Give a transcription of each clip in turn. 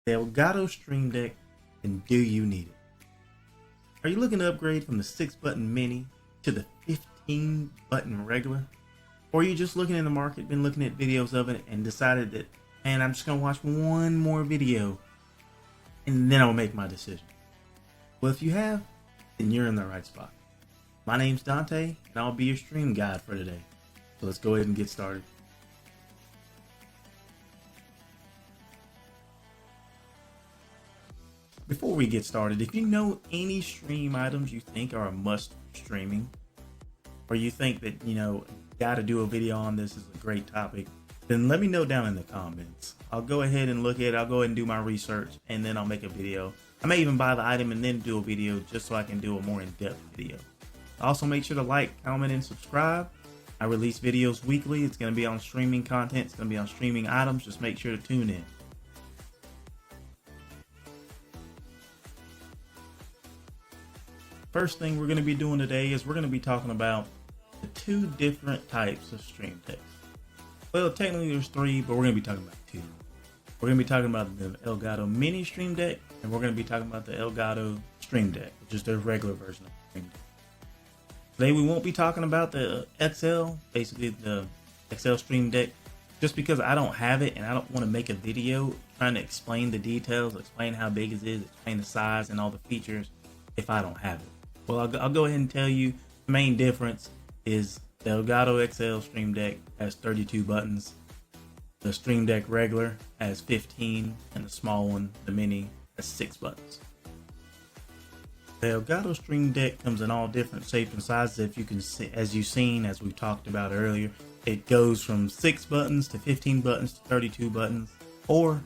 The Elgato Stream Deck, and do you need it? Are you looking to upgrade from the 6-button mini to the 15-button regular? Or are you just looking in the market, been looking at videos of it, and decided that, man, I'm just going to watch one more video and then I'll make my decision? Well, if you have, then you're in the right spot. My name's Dante, and I'll be your stream guide for today. So let's go ahead and get started. Before we get started, if you know any stream items you think are a must for streaming, or you think that, gotta do a video on this, is a great topic, then let me know down in the comments. I'll go ahead and look at it, I'll go ahead and do my research, and then I'll make a video. I may even buy the item and then do a video just so I can do a more in-depth video. Also, make sure to like, comment, and subscribe. I release videos weekly. It's going to be on streaming content. It's going to be on streaming items. Just make sure to tune in. First thing we're going to be doing today is we're going to be talking about the two different types of stream decks. Well, technically there's three, but we're going to be talking about two. We're going to be talking about the Elgato Mini Stream Deck, and we're going to be talking about the Elgato Stream Deck, which is their regular version of the Stream Deck. Today we won't be talking about the XL, basically the XL Stream Deck, just because I don't have it and I don't want to make a video trying to explain the details, explain how big it is, explain the size and all the features if I don't have it. Well, I'll go ahead and tell you the main difference is the Elgato XL Stream Deck has 32 buttons. The Stream Deck regular has 15, and the small one, the Mini, has 6 buttons. The Elgato Stream Deck comes in all different shapes and sizes. If you can see, as you've seen, as we talked about earlier, it goes from 6 buttons to 15 buttons to 32 buttons. Or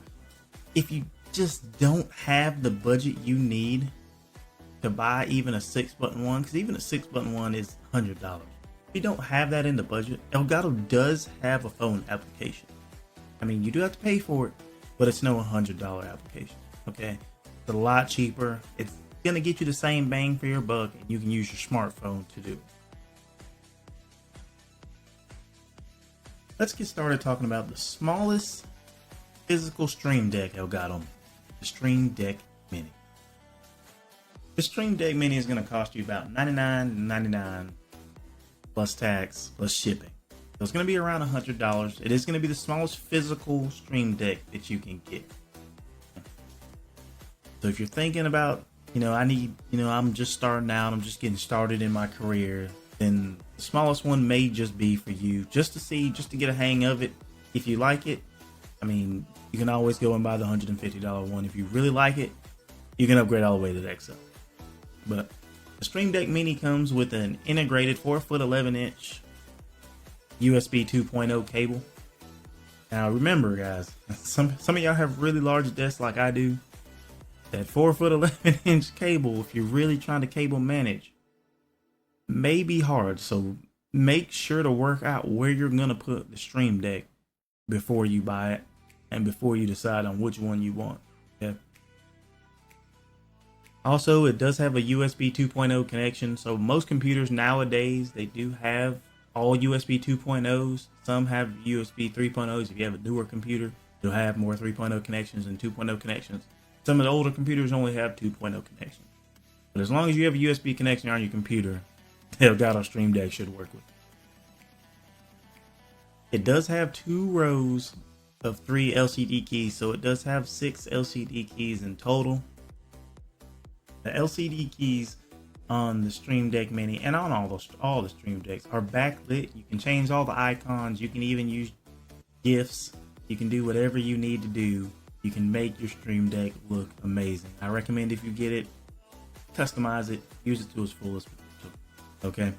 if you just don't have the budget you need to buy even a 6-button one, because even a 6-button one is $100. If you don't have that in the budget, Elgato does have a phone application. I mean, you do have to pay for it, but it's no $100 application. Okay, it's a lot cheaper. It's gonna get you the same bang for your buck, and you can use your smartphone to do it. Let's get started talking about the smallest physical stream deck Elgato, the Stream Deck Mini. The Stream Deck Mini is going to cost you about $99.99 plus tax plus shipping. So it's going to be around $100. It is going to be the smallest physical stream deck that you can get. So if you're thinking about, I'm just starting out, I'm just getting started in my career, then the smallest one may just be for you, just to get a hang of it. If you like it, I mean, you can always go and buy the $150 one. If you really like it, you can upgrade all the way to the XL. But the Stream Deck Mini comes with an integrated 4-foot 11-inch USB 2.0 cable. Now remember, guys, some of y'all have really large desks like I do. That 4-foot 11-inch cable, if you're really trying to cable manage, may be hard. So make sure to work out where you're gonna put the Stream Deck before you buy it and before you decide on which one you want. Okay. Also, it does have a USB 2.0 connection. So most computers nowadays, they do have all USB 2.0s. Some have USB 3.0s. If you have a newer computer, you'll have more 3.0 connections and 2.0 connections. Some of the older computers only have 2.0 connections. But as long as you have a USB connection on your computer, the Elgato Stream Deck should work with it. It does have 2 rows of 3 LCD keys, so it does have 6 LCD keys in total. The LCD keys on the Stream Deck Mini and on all the Stream Decks are backlit. You can change all the icons. You can even use GIFs. You can do whatever you need to do. You can make your Stream Deck look amazing. I recommend if you get it, customize it, use it to its fullest potential. Okay.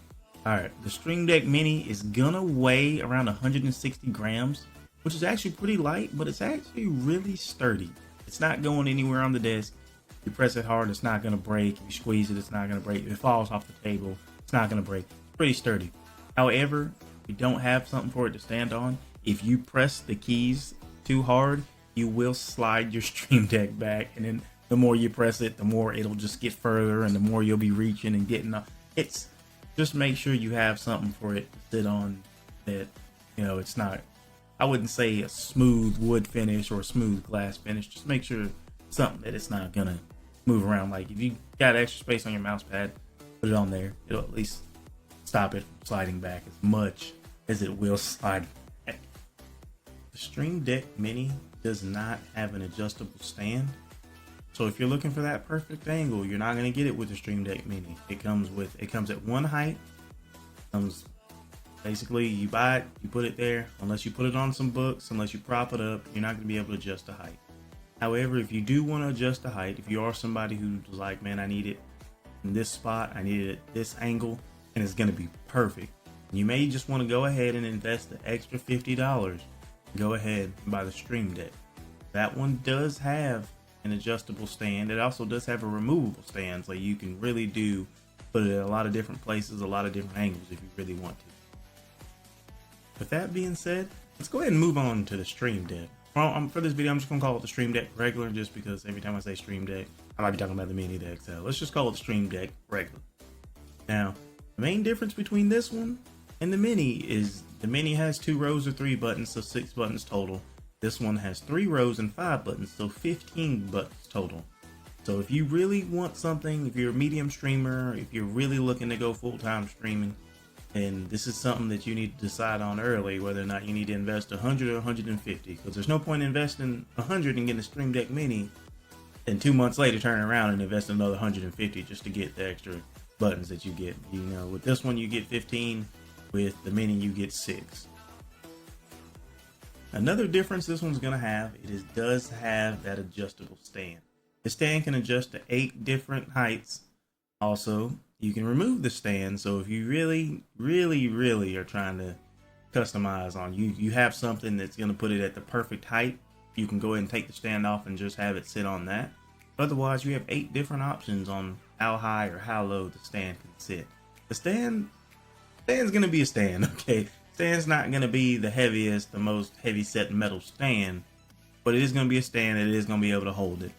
All right. The Stream Deck Mini is gonna weigh around 160 grams, which is actually pretty light, but it's actually really sturdy. It's not going anywhere on the desk. You press it hard, it's not going to break. If you squeeze it, it's not going to break. If it falls off the table, it's not going to break. It's pretty sturdy. However, if you don't have something for it to stand on, if you press the keys too hard, you will slide your Stream Deck back. And then the more you press it, the more it'll just get further and the more you'll be reaching and getting up. It's just make sure you have something for it to sit on that, it's not, I wouldn't say a smooth wood finish or a smooth glass finish. Just make sure something that it's not gonna move around. Like if you got extra space on your mouse pad, put it on there. It'll at least stop it from sliding back as much as it will slide back. The Stream Deck Mini does not have an adjustable stand. So if you're looking for that perfect angle, you're not gonna get it with the Stream Deck Mini. It comes at one height. Comes basically, you buy it, you put it there. Unless you put it on some books, unless you prop it up, you're not gonna be able to adjust the height. However, if you do want to adjust the height, if you are somebody who's like, man, I need it in this spot, I need it at this angle, and it's gonna be perfect, you may just want to go ahead and invest the extra $50. Go ahead and buy the Stream Deck. That one does have an adjustable stand. It also does have a removable stand, so you can really put it in a lot of different places, a lot of different angles if you really want to. With that being said, let's go ahead and move on to the Stream Deck. For this video, I'm just gonna call it the Stream Deck regular, just because every time I say Stream Deck, I might be talking about the Mini, the XL. Let's just call it the Stream Deck regular. Now, the main difference between this one and the Mini is the Mini has 2 rows of 3 buttons, so 6 buttons total. This one has 3 rows and 5 buttons, so 15 buttons total. So if you really want something, if you're a medium streamer, if you're really looking to go full-time streaming, and this is something that you need to decide on early, whether or not you need to invest 100 or 150, because there's no point investing 100 and getting a Stream Deck Mini and 2 months later turning around and invest another 150 just to get the extra buttons that you get. You know, with this one you get 15, with the Mini you get 6. Another difference this one's gonna have, does have that adjustable stand. The stand can adjust to 8 different heights. Also, you can remove the stand, so if you really are trying to customize on you have something that's going to put it at the perfect height, you can go ahead and take the stand off and just have it sit on that. Otherwise, you have 8 different options on how high or how low the stand can sit. The stand's going to be a stand, okay? Stand's not going to be the heaviest, the most heavy set metal stand, but it is going to be a stand that is going to be able to hold it.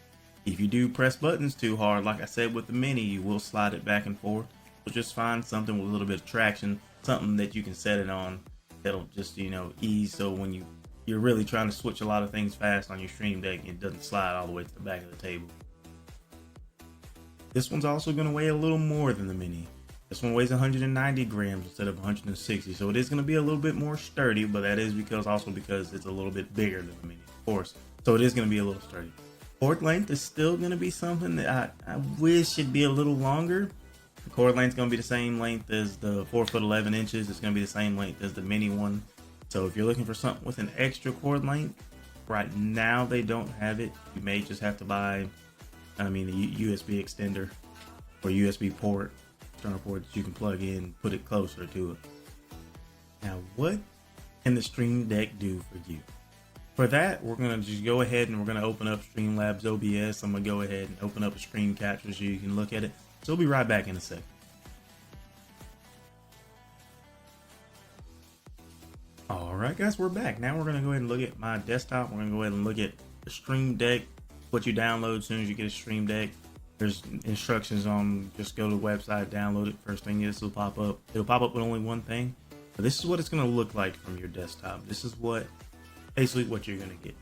If you do press buttons too hard, like I said with the Mini, you will slide it back and forth. So just find something with a little bit of traction, something that you can set it on that'll just, ease, so when you're really trying to switch a lot of things fast on your Stream Deck, it doesn't slide all the way to the back of the table. This one's also going to weigh a little more than the Mini. This one weighs 190 grams instead of 160, so it is going to be a little bit more sturdy, but that is because it's a little bit bigger than the Mini, of course. So it is going to be a little sturdy. Cord length is still going to be something that I wish it'd be a little longer. The cord length is going to be the same length as the 4'11" inches. It's going to be the same length as the Mini one. So if you're looking for something with an extra cord length, right now they don't have it. You may just have to buy, a USB extender or USB port, external port that you can plug in, put it closer to it. Now, what can the Stream Deck do for you? For that, we're going to just go ahead and we're going to open up Streamlabs OBS. I'm going to go ahead and open up a screen capture so you can look at it. So we'll be right back in a second. Alright guys, we're back. Now we're going to go ahead and look at my desktop. We're going to go ahead and look at the Stream Deck, what you download as soon as you get a Stream Deck. There's instructions on, just go to the website, download it. First thing this will pop up. It'll pop up with only one thing. But this is what it's going to look like from your desktop. This is basically what you're going to get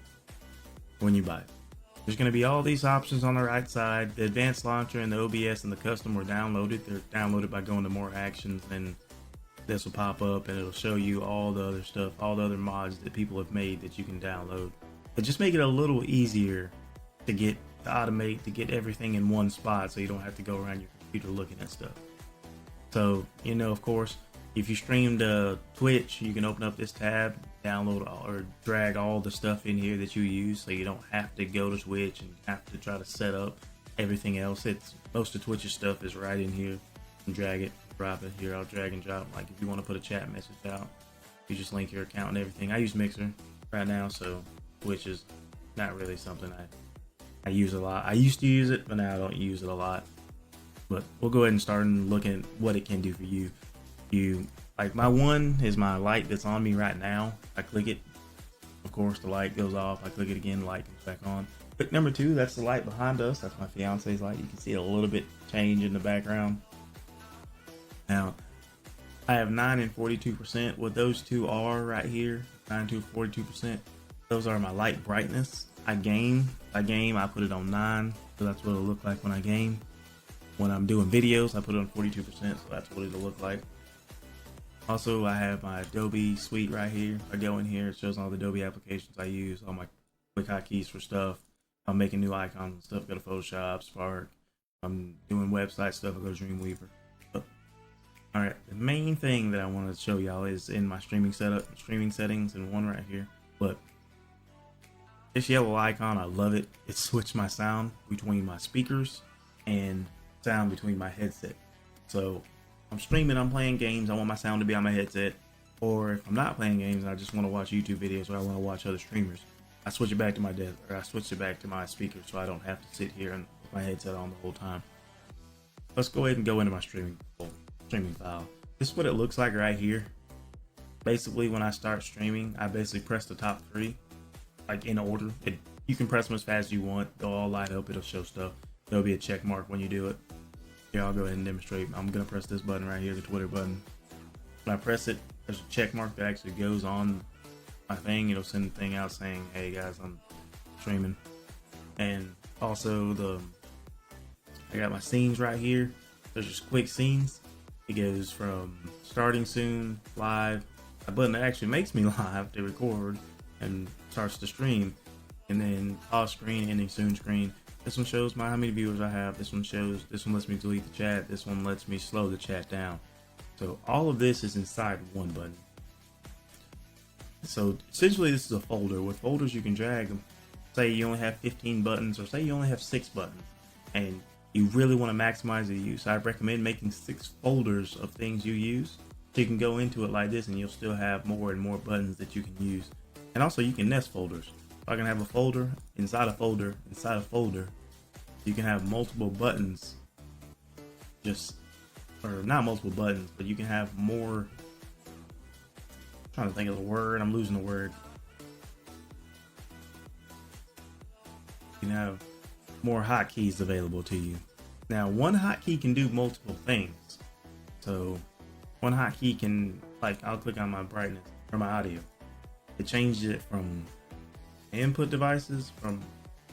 when you buy it. There's going to be all these options on the right side. The advanced launcher and the OBS and the custom were downloaded. They're downloaded by going to more actions, and this will pop up and it'll show you all the other stuff, all the other mods that people have made that you can download. But just make it a little easier to automate, to get everything in one spot so you don't have to go around your computer looking at stuff. So, of course, if you stream to Twitch, you can open up this tab, download or drag all the stuff in here that you use, so you don't have to go to Twitch and have to try to set up everything else. Most of Twitch's stuff is right in here. And drag it, drop it here. I'll drag and drop. Like if you want to put a chat message out, you just link your account and everything. I use Mixer right now, so Twitch is not really something I use a lot. I used to use it, but now I don't use it a lot. But we'll go ahead and start and look at what it can do for you. Like my one is my light that's on me right now. I click it, of course the light goes off. I click it again, the light comes back on. Click number 2, that's the light behind us. That's my fiance's light. You can see a little bit change in the background. Now I have 9 and 42%. What those two are right here, 9 to 42%, those are my light brightness. I game, I put it on 9, so that's what it'll look like when I game. When I'm doing videos, I put it on 42%, so that's what it'll look like. Also, I have my Adobe suite right here. I go in here, it shows all the Adobe applications I use, all my quick hotkeys for stuff. I'm making new icons and stuff, go to Photoshop, Spark. I'm doing website stuff, I go to Dreamweaver. All right, the main thing that I wanted to show y'all is in my streaming setup, streaming settings, and one right here. Look, this yellow icon, I love it. It switched my sound between my speakers and sound between my headset. So I'm streaming, I'm playing games, I want my sound to be on my headset. Or if I'm not playing games and I just want to watch YouTube videos or I want to watch other streamers, I switch it back to my desk, or I switch it back to my speaker so I don't have to sit here and put my headset on the whole time. Let's go ahead and go into my streaming file. This is what it looks like right here. Basically, when I start streaming, I basically press the top 3, like in order. You can press them as fast as you want. They'll all light up. It'll show stuff. There'll be a check mark when you do it. Here, I'll go ahead and demonstrate. I'm gonna press this button right here, the Twitter button. When I press it, there's a check mark that actually goes on my thing. It'll send the thing out saying, "Hey guys, I'm streaming." And also I got my scenes right here. There's just quick scenes. It goes from starting soon, live, a button that actually makes me live to record and starts to stream, and then pause screen, ending soon screen. This one shows how many viewers I have. This one lets me delete the chat. This one lets me slow the chat down. So all of this is inside one button. So essentially this is a folder. With folders you can drag them. Say you only have 15 buttons, or say you only have 6 buttons, and you really want to maximize the use. I recommend making 6 folders of things you use, so you can go into it like this and you'll still have more and more buttons that you can use. And also you can nest folders. So I can have a folder inside a folder inside a folder. You can have multiple buttons, or not multiple buttons, but you can have more. I'm trying to think of the word, I'm losing the word. You can have more hotkeys available to you. Now, one hotkey can do multiple things. So one hotkey can, like, I'll click on my brightness or my audio. It changes it from input devices, from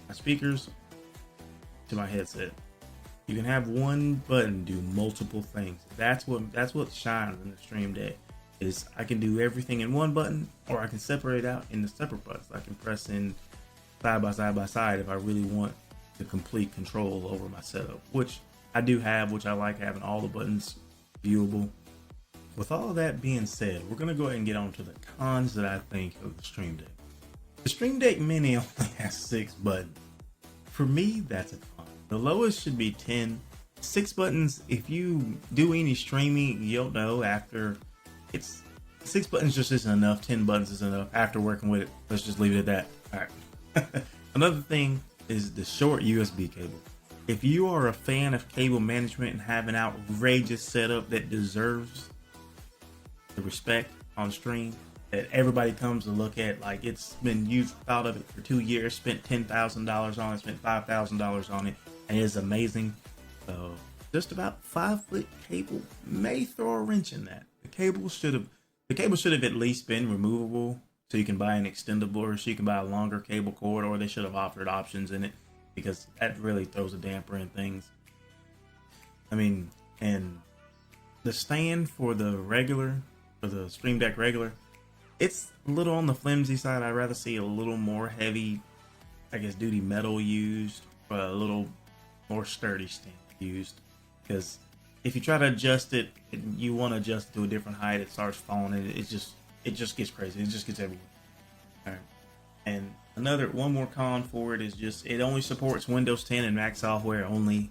my speakers to my headset. You can have one button do multiple things. That's what shines in the Stream Deck. Is I can do everything in one button, or I can separate out into separate buttons. I can press in side by side if I really want the complete control over my setup, which I do have, which I like having all the buttons viewable. With all of that being said, we're gonna go ahead and get on to the cons that I think of the Stream Deck. The Stream Deck Mini only has 6 buttons. For me, that's a con. The lowest should be 10. 6 buttons, if you do any streaming, you'll know after 6 buttons just isn't enough. 10 buttons is enough after working with it. Let's just leave it at that. All right. Another thing is the short USB cable. If you are a fan of cable management and have an outrageous setup that deserves the respect on stream that everybody comes to look at, like you've thought of it for 2 years, spent $10,000 on it, spent $5,000 on it, and it's amazing. So just about 5-foot cable may throw a wrench in that. The cable should have at least been removable, so you can buy an extendable, or so you can buy a longer cable cord, or they should have offered options in it, because that really throws a damper in things. I mean, and the stand for the Stream Deck regular, it's a little on the flimsy side. I'd rather see a little more heavy, I guess, duty metal used, or a little more sturdy stand used, because if you try to adjust it, you want to adjust it to a different height, it starts falling, and it just gets crazy. It just gets everywhere. All right. And one more con for it is just it only supports Windows 10 and Mac software only.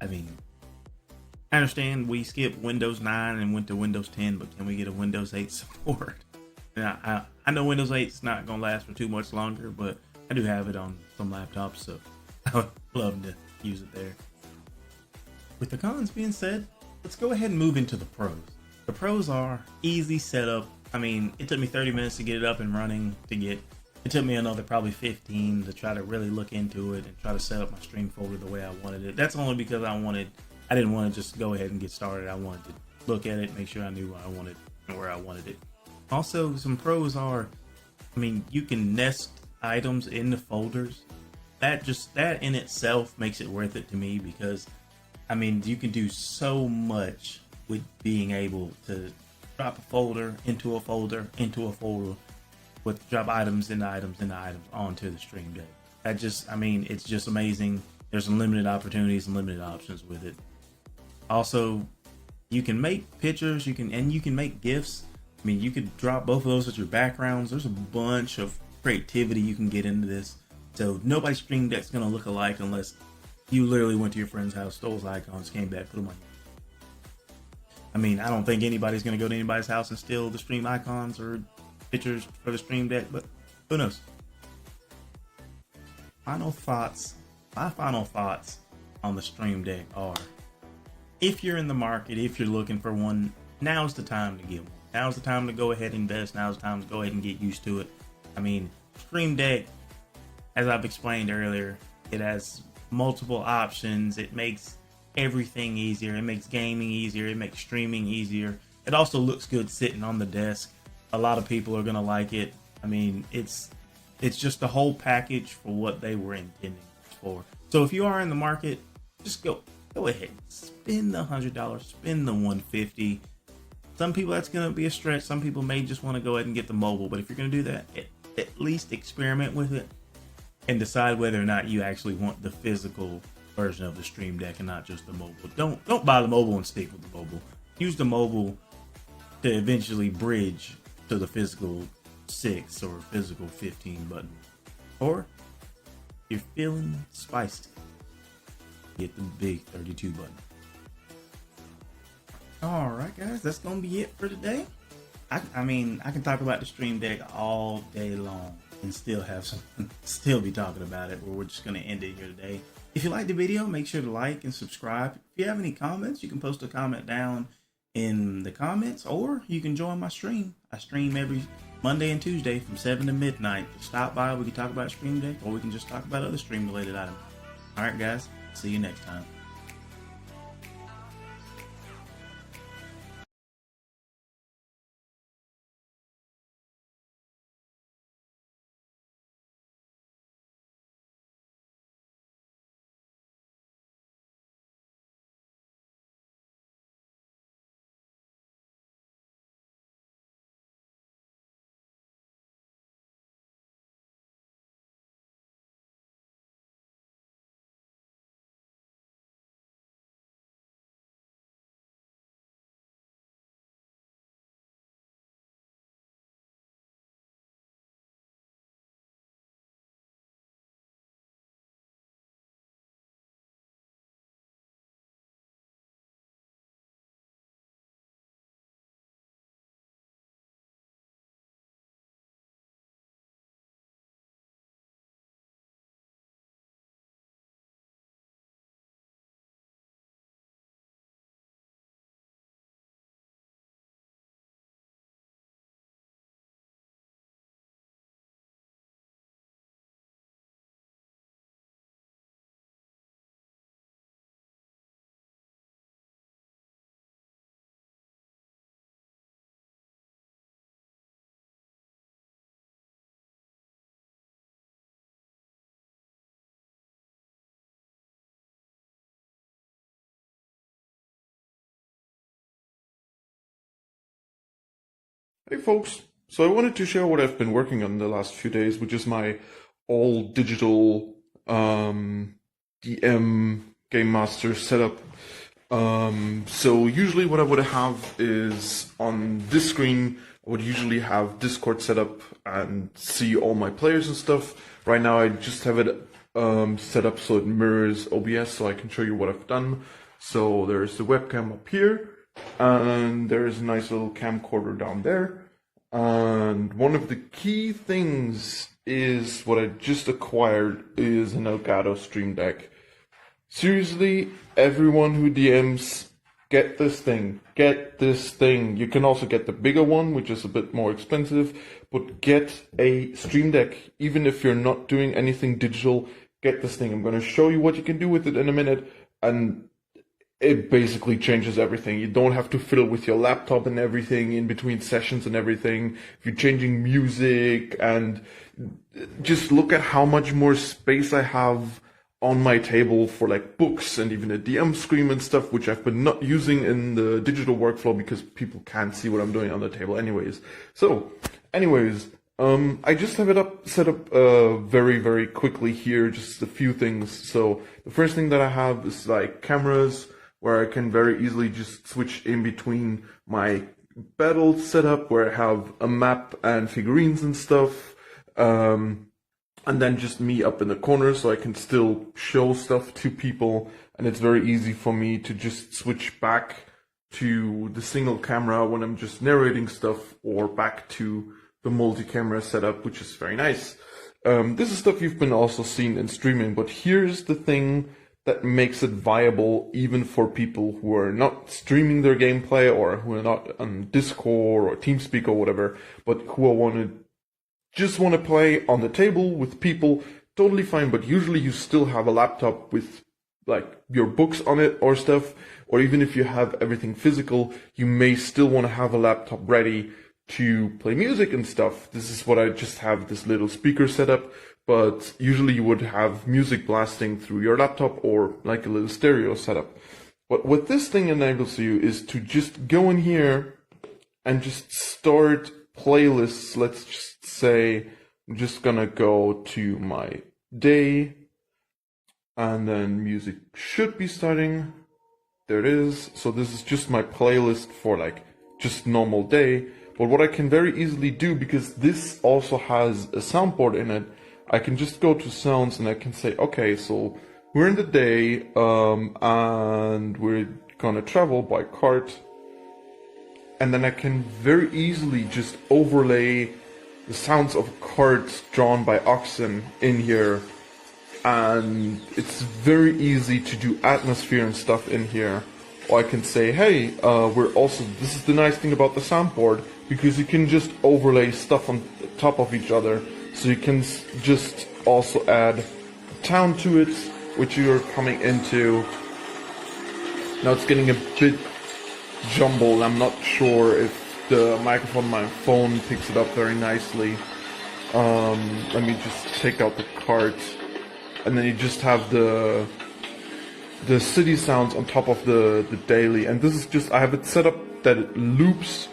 I mean, I understand we skipped Windows 9 and went to Windows 10, but can we get a Windows 8 support? Now, I know Windows 8 is not gonna last for too much longer, but I do have it on some laptops, so I would love to use it there. With the cons being said, let's go ahead and move into the pros. The pros are easy setup. I mean, it took me 30 minutes to get it up and running. It took me another probably 15 to try to really look into it and try to set up my stream folder the way I wanted it. That's only because I didn't want to just go ahead and get started. I wanted to look at it, make sure I knew what I wanted and where I wanted it. Also, some pros are, I mean, you can nest items in the folders, that in itself makes it worth it to me, because I mean, you can do so much with being able to drop a folder into a folder into a folder, with drop items into items into items onto the Stream Deck. That just, I mean, it's just amazing. There's unlimited opportunities and limited options with it. Also, you can make pictures, you can make GIFs. I mean, you could drop both of those as your backgrounds. There's a bunch of creativity you can get into this. So nobody's Stream Deck's gonna look alike unless you literally went to your friend's house, stole his icons, came back, put them on. I mean, I don't think anybody's gonna go to anybody's house and steal the Stream icons or pictures for the Stream Deck, but who knows? My final thoughts on the Stream Deck are: if you're in the market, if you're looking for one, now's the time to get one. Now's the time to go ahead and invest. Now's the time to go ahead and get used to it. I mean, Stream Deck, as I've explained earlier, it has multiple options. It makes everything easier. It makes gaming easier. It makes streaming easier. It also looks good sitting on the desk. A lot of people are gonna like it. I mean, it's just the whole package for what they were intending for. So if you are in the market, just go ahead, spend the $100, spend the $150. Some people that's gonna be a stretch. Some people may just want to go ahead and get the mobile. But if you're gonna do that, at least experiment with it and decide whether or not you actually want the physical version of the Stream Deck and not just the mobile. Don't buy the mobile and stick with the mobile. Use the mobile to eventually bridge to the physical 6 or physical 15 button. Or if you're feeling spicy, get the big 32 button. Alright guys, that's gonna be it for today. I mean, I can talk about the Stream Deck all day long and still be talking about it, but we're just gonna end it here today. If you liked the video, make sure to like and subscribe. If you have any comments, you can post a comment down in the comments, or you can join my stream. I stream every Monday and Tuesday from 7 to midnight. Just stop by, we can talk about Stream Deck, or we can just talk about other stream related items. Alright guys, see you next time. Hey folks, so I wanted to share what I've been working on the last few days, which is my all digital DM Game Master setup. So usually what I would have is on this screen, I would usually have Discord set up and see all my players and stuff. Right now I just have it set up so it mirrors OBS so I can show you what I've done. So there's the webcam up here, and there's a nice little camcorder down there. And one of the key things is what I just acquired is an Elgato Stream Deck. Seriously, everyone who DMs, get this thing. Get this thing. You can also get the bigger one, which is a bit more expensive, but get a Stream Deck. Even if you're not doing anything digital, get this thing. I'm going to show you what you can do with it in a minute, and it basically changes everything. You don't have to fiddle with your laptop and everything in between sessions and everything. If you're changing music, and just look at how much more space I have on my table for like books and even a DM screen and stuff, which I've been not using in the digital workflow because people can't see what I'm doing on the table anyways. So anyways, I just have it set up very, very quickly here, just a few things. So the first thing that I have is like cameras, where I can very easily just switch in between my battle setup, where I have a map and figurines and stuff, and then just me up in the corner, so I can still show stuff to people, and it's very easy for me to just switch back to the single camera when I'm just narrating stuff, or back to the multi-camera setup, which is very nice. This is stuff you've been also seen in streaming, but here's the thing that makes it viable even for people who are not streaming their gameplay, or who are not on Discord or TeamSpeak or whatever, but who just want to play on the table with people. Totally fine, but usually you still have a laptop with like your books on it or stuff, or even if you have everything physical, you may still want to have a laptop ready to play music and stuff. This is what I just have, this little speaker setup, but usually you would have music blasting through your laptop or like a little stereo setup. But what this thing enables you is to just go in here and just start playlists. Let's just say I'm just gonna go to my day, and then music should be starting. There it is. So this is just my playlist for like just normal day. But what I can very easily do, because this also has a soundboard in it, I can just go to sounds and I can say, okay, so we're in the day, and we're gonna travel by cart. And then I can very easily just overlay the sounds of carts drawn by oxen in here. And it's very easy to do atmosphere and stuff in here. Or I can say, hey, this is the nice thing about the soundboard, because you can just overlay stuff on top of each other. So you can just also add a town to it, which you're coming into. Now it's getting a bit jumbled. I'm not sure if the microphone on my phone picks it up very nicely. Let me just take out the cart. And then you just have the city sounds on top of the daily. And this is just, I have it set up that it loops.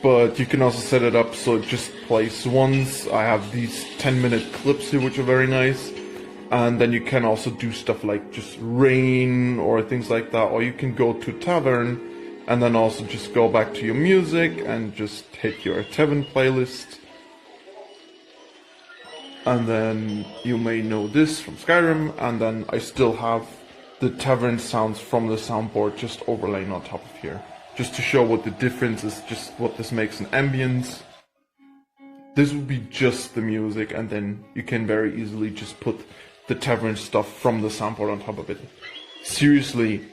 But you can also set it up so it just plays once. I have these 10-minute clips here, which are very nice. And then you can also do stuff like just rain or things like that. Or you can go to tavern and then also just go back to your music and just hit your tavern playlist. And then you may know this from Skyrim. And then I still have the tavern sounds from the soundboard just overlaying on top of here, just to show what the difference is, just what this makes an ambience. This would be just the music, and then you can very easily just put the tavern stuff from the soundboard on top of it. Seriously,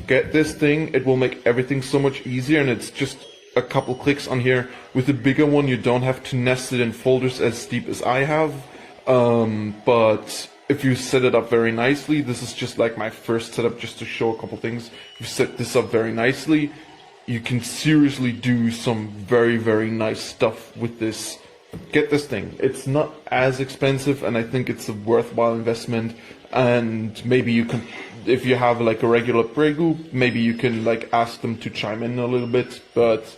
get this thing, it will make everything so much easier, and it's just a couple clicks on here. With the bigger one, you don't have to nest it in folders as deep as I have, but if you set it up very nicely, this is just like my first setup just to show a couple things. If you set this up very nicely, you can seriously do some very, very nice stuff with this. Get this thing. It's not as expensive, and I think it's a worthwhile investment. And maybe you can, if you have like a regular play group, maybe you can like ask them to chime in a little bit. But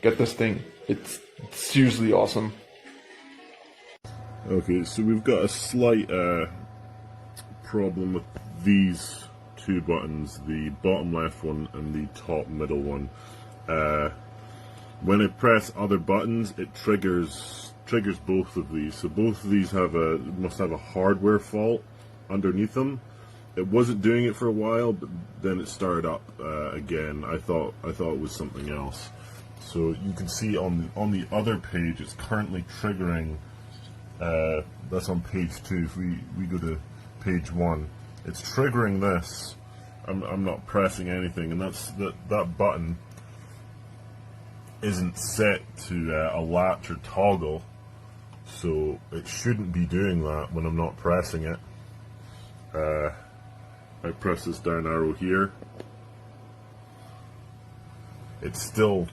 get this thing. It's seriously awesome. Okay, so we've got a slight problem with these two buttons, the bottom left one and the top middle one. When I press other buttons, it triggers both of these. So both of these must have a hardware fault underneath them. It wasn't doing it for a while, but then it started up again. I thought it was something else. So you can see on the other page, it's currently triggering. That's on page 2. If we go to page 1, it's triggering this. I'm not pressing anything, and that button isn't set to a latch or toggle, so it shouldn't be doing that when I'm not pressing it. I press this down arrow here. It's now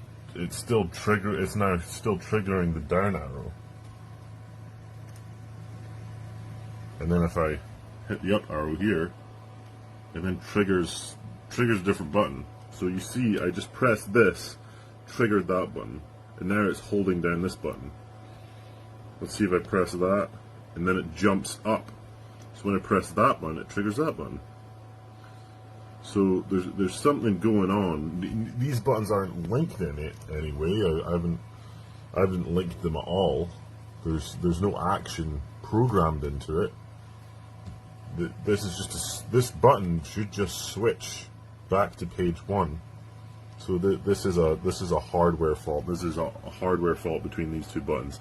still triggering the down arrow. And then if I hit the up arrow here, it then triggers a different button. So you see, I just pressed this, triggered that button, and now it's holding down this button. Let's see if I press that, and then it jumps up. So when I press that button, it triggers that button. So there's something going on. These buttons aren't linked in it anyway. I haven't linked them at all. There's no action programmed into it. This is just this button should just switch back to page 1. So this is a hardware fault. This is a hardware fault between these two buttons.